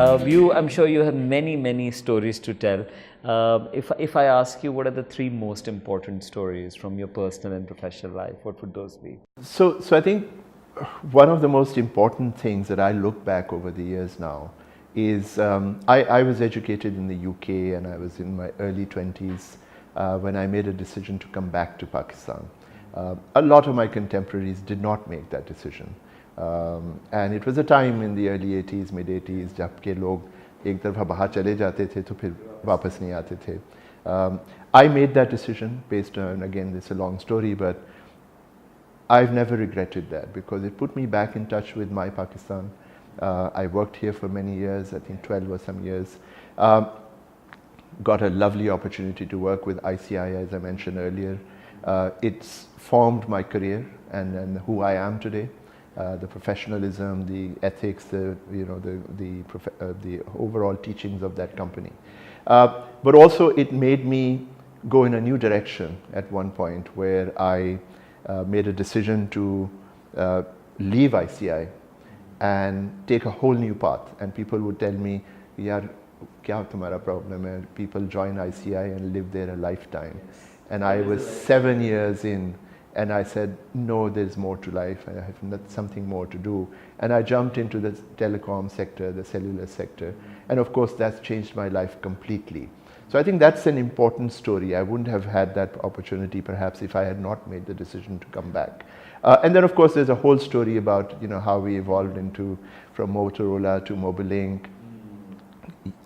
I'm sure you have many stories to tell. If I ask you, what are the three most important stories from your personal and professional life, what would those be? So I think one of the most important things that I look back over the years now is I was educated in the UK and I was in my early 20s when I made a decision to come back to Pakistan. A lot of my contemporaries did not make that decision. And it was a time in the early 80s, mid 80s, जब के लोग एक तरफ बाहर चले जाते थे तो फिर वापस नहीं आते थे. I made that decision based on, again, this is a long story, but I've never regretted that because it put me back in touch with my Pakistan. I worked here for many years, I think 12 or some years. Got a lovely opportunity to work with ICI, as I mentioned earlier. It's formed my career and who I am today. The professionalism, the ethics, the overall teachings of that company. But also it made me go in a new direction at one point where I made a decision to leave ICI and take a whole new path. And people would tell me, yaar, kya tumhara problem hai? People join ICI and live there a lifetime. And I was 7 years in and I said, no, there's more to life. I have something more to do. And I jumped into the telecom sector, the cellular sector. And of course, that's changed my life completely. So I think that's an important story. I wouldn't have had that opportunity perhaps if I had not made the decision to come back. And then of course there's a whole story about how we evolved from Motorola to Mobilink.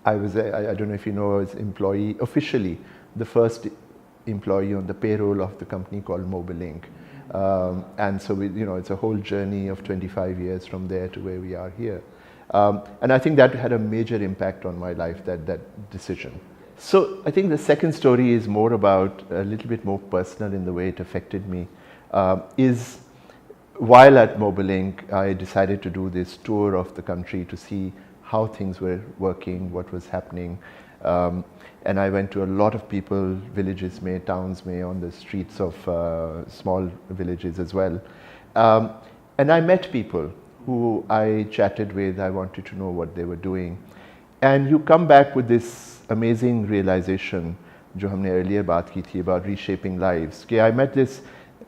I don't know if you know, as employee, officially the first employee on the payroll of the company called Mobilink. And so it's a whole journey of 25 years from there to where we are here. And I think that had a major impact on my life, that decision. So I think the second story is more about a little bit more personal in the way it affected me. Is while at Mobilink, I decided to do this tour of the country to see how things were working, what was happening. And I went to a lot of people, villages mein, towns mein, on the streets of small villages as well. And I met people who I chatted with. I wanted to know what they were doing. And you come back with this amazing realization, जो हमने earlier बात की थी, about reshaping lives. कि I met this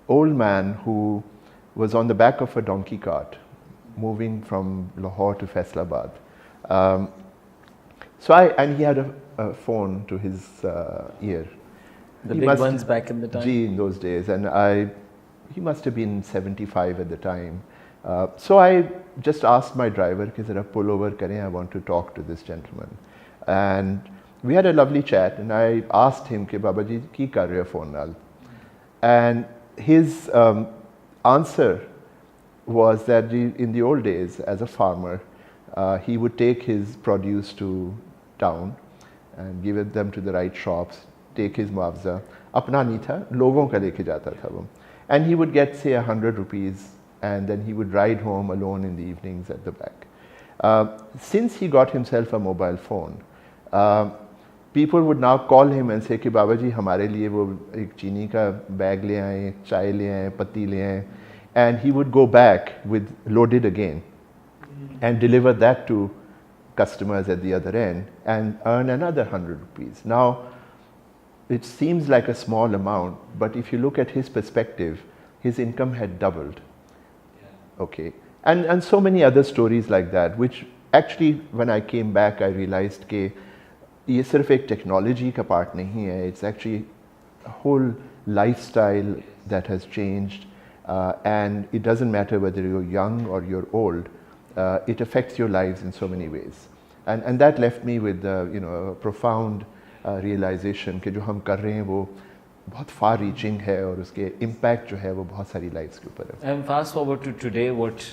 old man who was on the back of a donkey cart, moving from Lahore to Faisalabad. And he had a phone to his ear. The big ones back in the time? In those days. And he must have been 75 at the time. So I just asked my driver, कि ज़रा pull over करें, I want to talk to this gentleman. And we had a lovely chat and I asked him, कि बाबा जी की कर रहे हो phone नाल? And his answer was that in the old days, as a farmer, he would take his produce to town and give them to the right shops, take his muavza. अपना नहीं था, लोगों का लेके जाता था वो. And he would get, say, 100 rupees, and then he would ride home alone in the evenings at the back. Since he got himself a mobile phone, people would now call him and say कि बाबा जी हमारे लिए वो एक चीनी का bag ले आए, चाय ले आए, पत्ती ले आए, and he would go back with loaded again and deliver that to customers at the other end and earn another 100 rupees. Now, it seems like a small amount, but if you look at his perspective, his income had doubled. Okay, and so many other stories like that, which actually when I came back, I realized कि ये सिर्फ एक technology का part नहीं है, it's actually a whole lifestyle that has changed, and it doesn't matter whether you're young or you're old, it affects your lives in so many ways. And that left me with a profound realization कि जो हम कर रहे हैं वो बहुत far reaching है और उसके impact जो है वो बहुत सारी lives के ऊपर है. And fast forward to today, what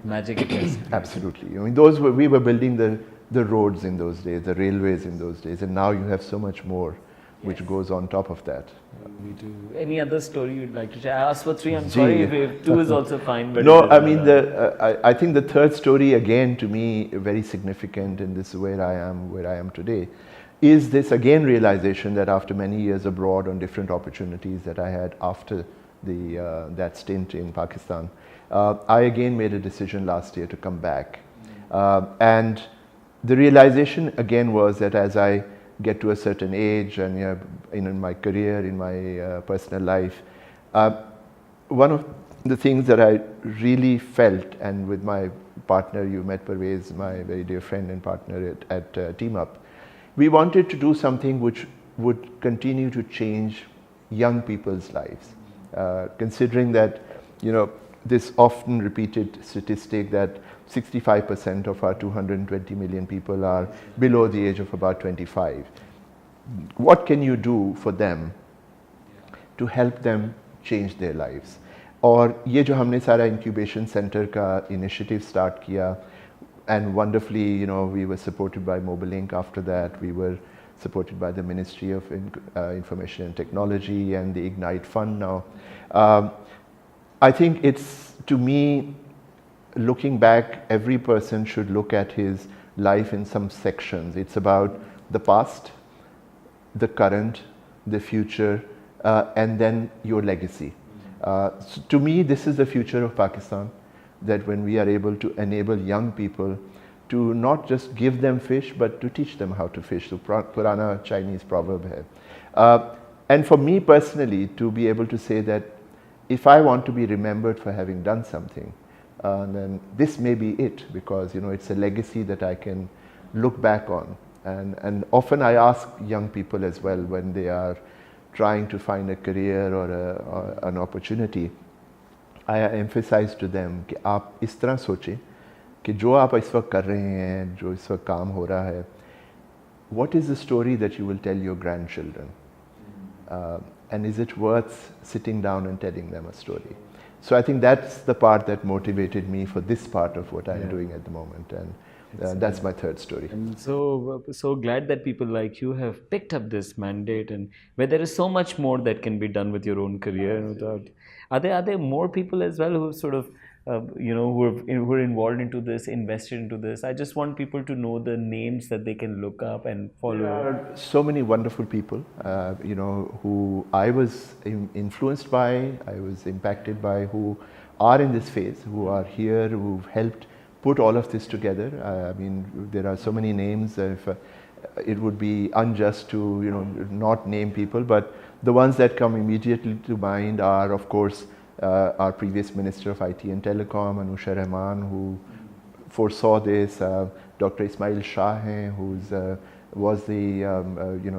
magic it is. Absolutely. I mean, we were building the roads in those days, the railways in those days, and now you have so much more which goes on top of that. We do. Any other story you'd like to share? I asked for 3, I'm sorry if 2 is also fine. But no, I mean, I think the third story, again, to me, very significant, and this is where I am today, is this, again, realization that after many years abroad on different opportunities that I had after that stint in Pakistan, I again made a decision last year to come back. And the realization again was that as I get to a certain age and in my career, in my personal life, one of the things that I really felt, and with my partner, you met Parvez, my very dear friend and partner at Team Up, we wanted to do something which would continue to change young people's lives, considering that, this often repeated statistic that 65% of our 220 million people are below the age of about 25. What can you do for them to help them change their lives? और ये जो हमने सारा incubation center का initiative start किया, and wonderfully, we were supported by Mobilink after that. We were supported by the Ministry of Information and Technology and the Ignite Fund now. I think it's, to me, looking back, every person should look at his life in some sections. It's about the past, the current, the future, and then your legacy. So to me, this is the future of Pakistan, that when we are able to enable young people to not just give them fish, but to teach them how to fish. So Purana Chinese proverb hai. And for me personally, to be able to say that if I want to be remembered for having done something, then this may be it, because it's a legacy that I can look back on. And often I ask young people as well, when they are trying to find a career or an opportunity, I emphasize to them कि आप इस तरह सोचें कि जो आप इस वक्त कर रहे हैं, जो इस वक्त काम हो रहा है, what is the story that you will tell your grandchildren? And is it worth sitting down and telling them a story? So I think that's the part that motivated me for this part of what I'm doing at the moment, and that's my third story. I'm so glad that people like you have picked up this mandate, and where there is so much more that can be done with your own career. Without, are there more people as well who sort of who are involved into this, invested into this? I just want people to know the names that they can look up and follow. There are so many wonderful people, who I was influenced by, I was impacted by, who are in this phase, who are here, who've helped put all of this together. I mean, there are so many names. If it would be unjust to not name people, but the ones that come immediately to mind are, of course, our previous Minister of IT and Telecom, Anusha Rahman, who foresaw this. Dr. Ismail Shah, who was the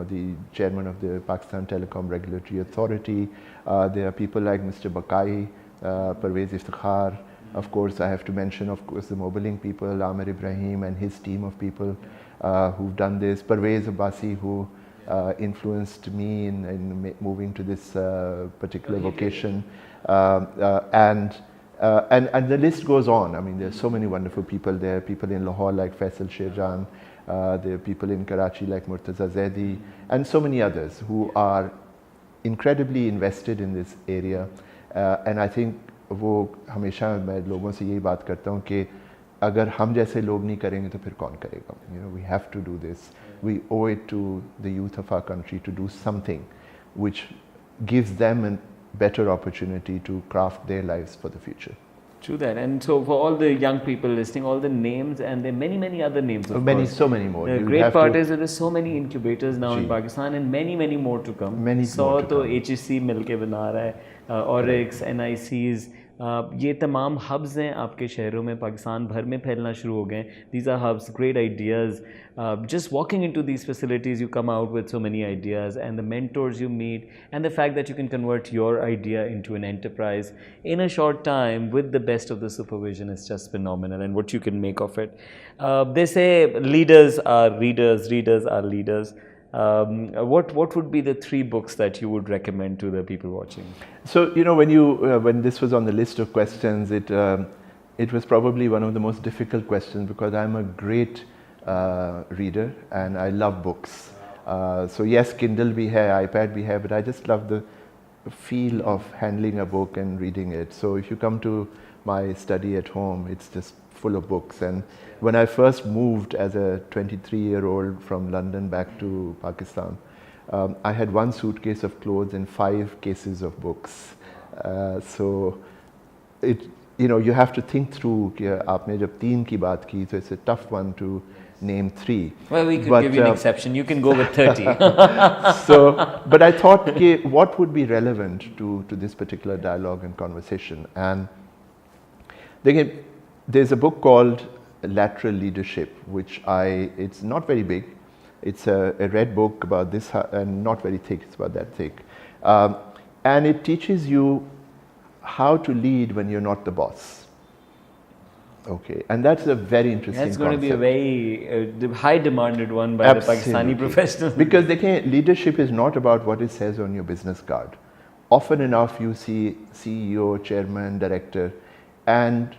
the chairman of the Pakistan Telecom Regulatory Authority. There are people like Mr. Bakai, Parvez Iftikhar. Of course, I have to mention, of course, the Mobilink people, Amir Ibrahim and his team of people who've done this. Parvez Abbasi, who influenced me in moving to this particular vocation. And the list goes on. I mean, there's so many wonderful people there. People in Lahore like Faisal Sherjan. There are people in Karachi like Murtaza Zaidi, and so many others who are incredibly invested in this area. And I think वो हमेशा मैं लोगों से यही बात करता हूँ कि अगर हम जैसे लोग नहीं करेंगे तो फिर कौन करेगा? We have to do this. We owe it to the youth of our country to do something which gives them a better opportunity to craft their lives for the future. True that. And so for all the young people listening, all the names, and there are many other names, of course. So many more. The great part is that there's so many incubators now in Pakistan, and many more to come. Many more to come. HEC मिलके बना रहा है, Oryx, NICs, ये तमाम hubs हैं आपके शहरों में, पाकिस्तान भर में फैलना शुरू हो गए. These are hubs, great ideas. Just walking into these facilities, you come out with so many ideas, and the mentors you meet, and the fact that you can convert your idea into an enterprise in a short time with the best of the supervision is just phenomenal, and what you can make of it. They say leaders are readers, readers are leaders. What would be the 3 books that you would recommend to the people watching? So when this was on the list of questions, it was probably one of the most difficult questions, because I'm a great reader and I love books. So yes, Kindle bhi hai, iPad bhi hai, but I just love the feel of handling a book and reading it. So if you come to my study at home, it's just full of books. And when I first moved as a 23-year-old from London back to Pakistan, I had 1 suitcase of clothes and 5 cases of books. So you have to think through कि आपने जब 3 की बात की, so it's a tough one to name 3. Well, we could But, give you an exception. You can go with 30. But I thought, okay, what would be relevant to this particular dialogue and conversation? And again, there's a book called Lateral Leadership, which it's not very big. It's a red book about this, and not very thick, it's about that thick. And it teaches you how to lead when you're not the boss. Okay, and that's a very interesting That's going to be a very high demanded one by Absolutely. the Pakistani professionals. Because leadership is not about what it says on your business card. Often enough you see CEO, chairman, director, and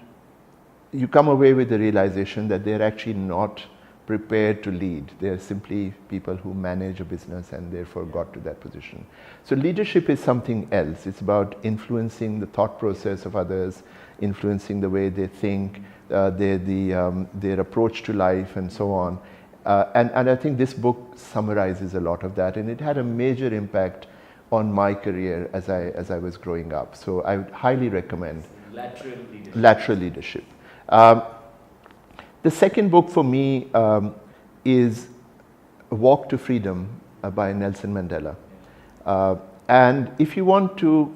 you come away with the realization that they're actually not prepared to lead. They're simply people who manage a business and therefore got to that position. So leadership is something else. It's about influencing the thought process of others, influencing the way they think, their approach to life and so on. And I think this book summarizes a lot of that, and it had a major impact on my career as I was growing up. So I would highly recommend Lateral Leadership. The second book for me is Walk to Freedom by Nelson Mandela. And if you want to,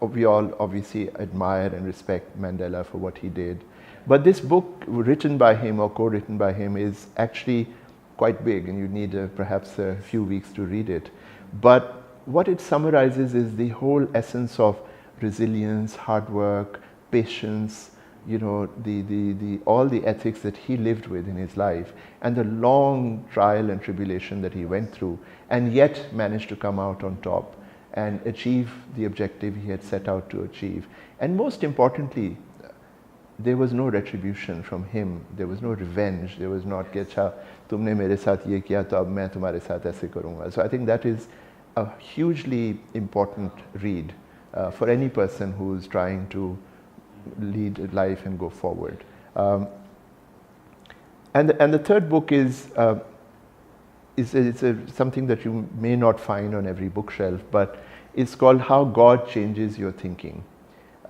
we all obviously admire and respect Mandela for what he did. But this book written by him or co-written by him is actually quite big, and you need perhaps a few weeks to read it. But what it summarizes is the whole essence of resilience, hard work, patience, you know, all the ethics that he lived with in his life, and the long trial and tribulation that he went through, and yet managed to come out on top and achieve the objective he had set out to achieve. And most importantly, there was no retribution from him. There was no revenge. There was not कि अच्छा तुमने मेरे साथ ये किया तो अब मैं तुम्हारे साथ ऐसे करूँगा. So I think that is a hugely important read for any person who is trying to lead life and go forward. And the third book is something that you may not find on every bookshelf, but it's called How God Changes Your Thinking.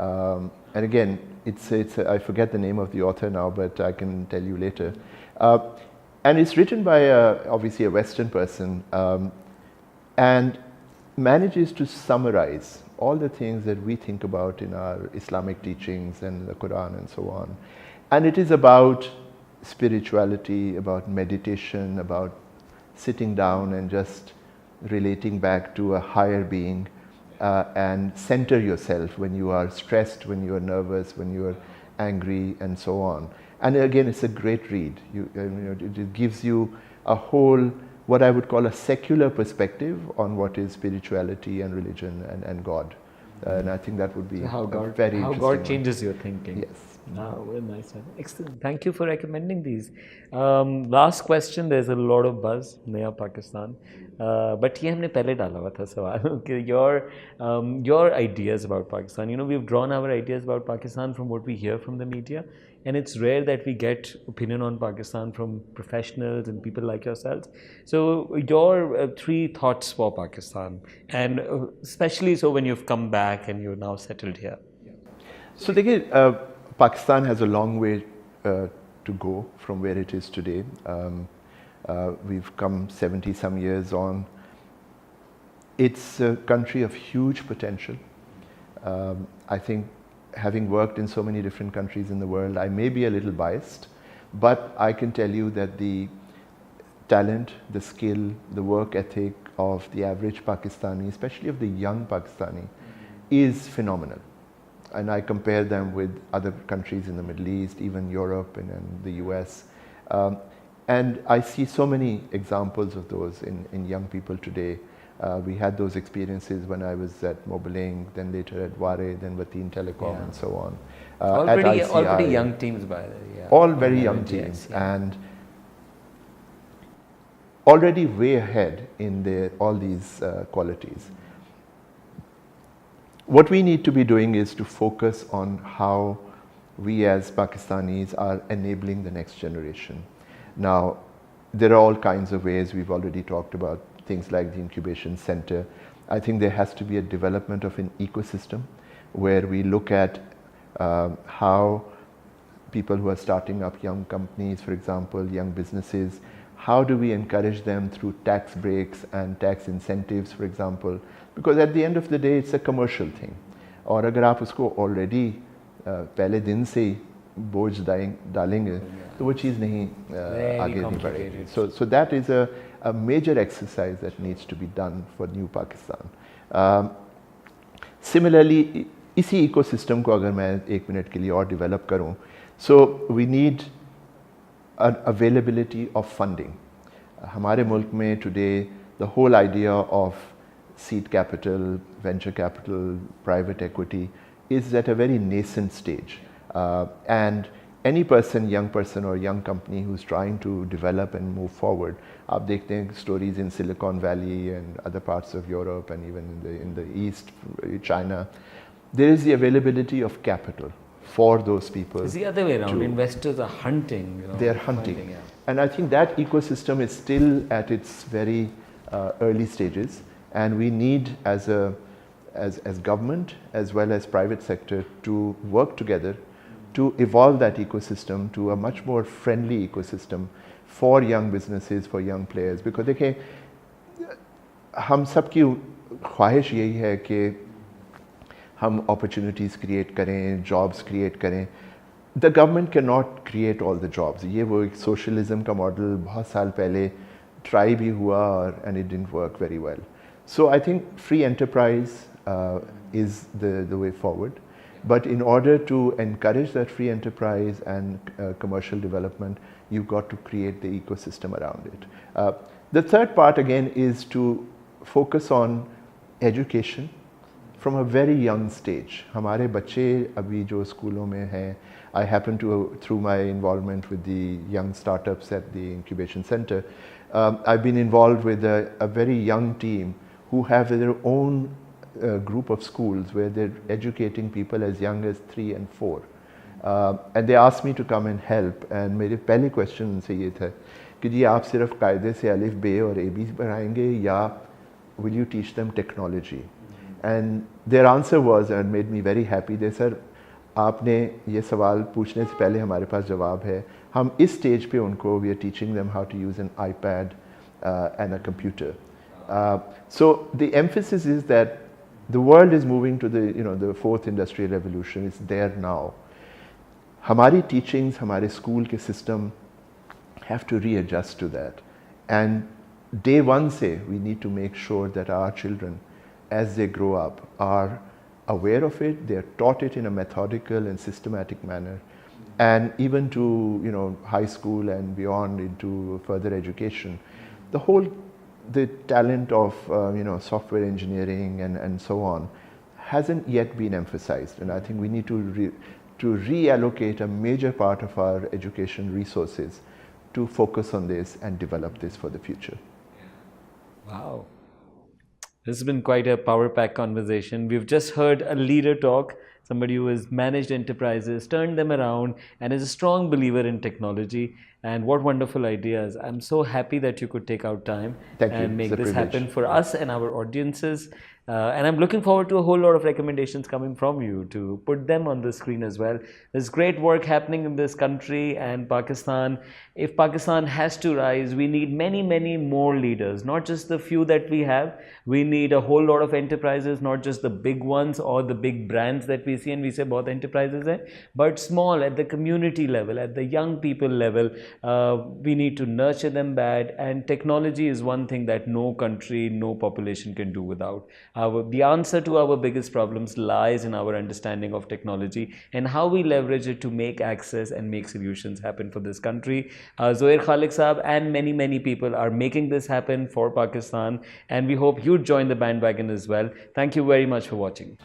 And again, I forget the name of the author now, but I can tell you later. And it's written by obviously a Western person, and manages to summarize all the things that we think about in our Islamic teachings and the Quran and so on. And it is about spirituality, about meditation, about sitting down and just relating back to a higher being, and center yourself when you are stressed, when you are nervous, when you are angry, and so on. And again, it's a great read. It gives you a whole, what I would call a secular perspective on what is spirituality and religion and God. And I think that would be How God changes your thinking. Yes. Very nice one. Excellent. Thank you for recommending these. Last question. There's a lot of buzz, Naya Pakistan. But ये हमने पहले डाला हुआ था सवाल कि your ideas about Pakistan. You know, we've drawn our ideas about Pakistan from what we hear from the media, and it's rare that we get opinion on Pakistan from professionals and people like yourselves. So your 3 thoughts for Pakistan, and especially so when you've come back and you're now settled here. So Pakistan has a long way to go from where it is today. We've come 70 some years on. It's a country of huge potential. I think, having worked in so many different countries in the world, I may be a little biased, but I can tell you that the talent, the skill, the work ethic of the average Pakistani, especially of the young Pakistani, is phenomenal. And I compare them with other countries in the Middle East, even Europe and the US. And I see so many examples of those in young people today. We had those experiences when I was at Mobiling, then later at Ware, then Wateen Telecom, and so on. All pretty young teams, by the way. Yeah. All very young teams, and already way ahead in all these qualities. What we need to be doing is to focus on how we as Pakistanis are enabling the next generation. Now, there are all kinds of ways. We've already talked about things like the incubation center. I think there has to be a development of an ecosystem where we look at how people who are starting up young companies, for example, young businesses. How do we encourage them through tax breaks and tax incentives, for example? Because at the end of the day, it's a commercial thing. और अगर आप उसको already पहले दिन से ही बोझ डालेंगे तो वो चीज़ नहीं आगे नहीं बढ़ेगी. So that is a major exercise that needs to be done for New Pakistan. Similarly, इसी ecosystem को अगर मैं एक मिनट के लिए और develop करूँ, so we need an availability of funding. हमारे मुल्क में today the whole idea of seed capital, venture capital, private equity is at a very nascent stage. And any person, young person or young company who's trying to develop and move forward, आप देखते हैं stories in Silicon Valley and other parts of Europe and even in the East, China, there is the availability of capital for those people. It's the other way around. Investors are hunting. They are hunting. And I think that ecosystem is still at its very early stages, and we need as government as well as private sector to work together to evolve that ecosystem to a much more friendly ecosystem for young businesses, for young players. Because देखिए, हम सबकी ख्वाहिश यही है कि हम opportunities create करें, jobs create करें. The government cannot create all the jobs. ये वो एक socialism का model बहुत साल पहले try भी हुआ और and it didn't work very well. So I think free enterprise is the way forward. But in order to encourage that free enterprise and commercial development, you've got to create the ecosystem around it. The third part again is to focus on education from a very young stage. हमारे बच्चे अभी जो स्कूलों में हैं, I happen to, through my involvement with the young startups at the incubation center, I've been involved with a very young team who have their own group of schools where they're educating people as young as 3 and 4. And they asked me to come and help. And मेरे पहले question उनसे ये था कि जी आप सिर्फ कायदे से अलिफ बे और ए बी पढ़ाएंगे या will you teach them technology? And their answer was, and made me very happy, they said आपने ये सवाल पूछने से पहले हमारे पास जवाब है. हम इस स्टेज पे उनको we are teaching them how to use an iPad and a computer. So the emphasis is that the world is moving to the fourth industrial revolution. It's there now. हमारी teachings, हमारे school के system have to readjust to that. And day one से we need to make sure that our children, as they grow up, are aware of it. They are taught it in a methodical and systematic manner. And even to high school and beyond into further education, the talent of software engineering and so on hasn't yet been emphasized. And I think we need to reallocate a major part of our education resources to focus on this and develop this for the future. Wow. This has been quite a power-packed conversation. We've just heard a leader talk, somebody who has managed enterprises, turned them around, and is a strong believer in technology. And what wonderful ideas. I'm so happy that you could take out time and make this happen for us and our audiences. And I'm looking forward to a whole lot of recommendations coming from you to put them on the screen as well. There's great work happening in this country and Pakistan. If Pakistan has to rise, we need many, many more leaders, not just the few that we have. We need a whole lot of enterprises, not just the big ones or the big brands that we see and we say both enterprises hai, but small at the community level, at the young people level. We need to nurture them bad, and technology is one thing that no country, no population can do without. The answer to our biggest problems lies in our understanding of technology and how we leverage it to make access and make solutions happen for this country. Zouhair Khaliq Saab and many, many people are making this happen for Pakistan, and we hope you join the bandwagon as well. Thank you very much for watching.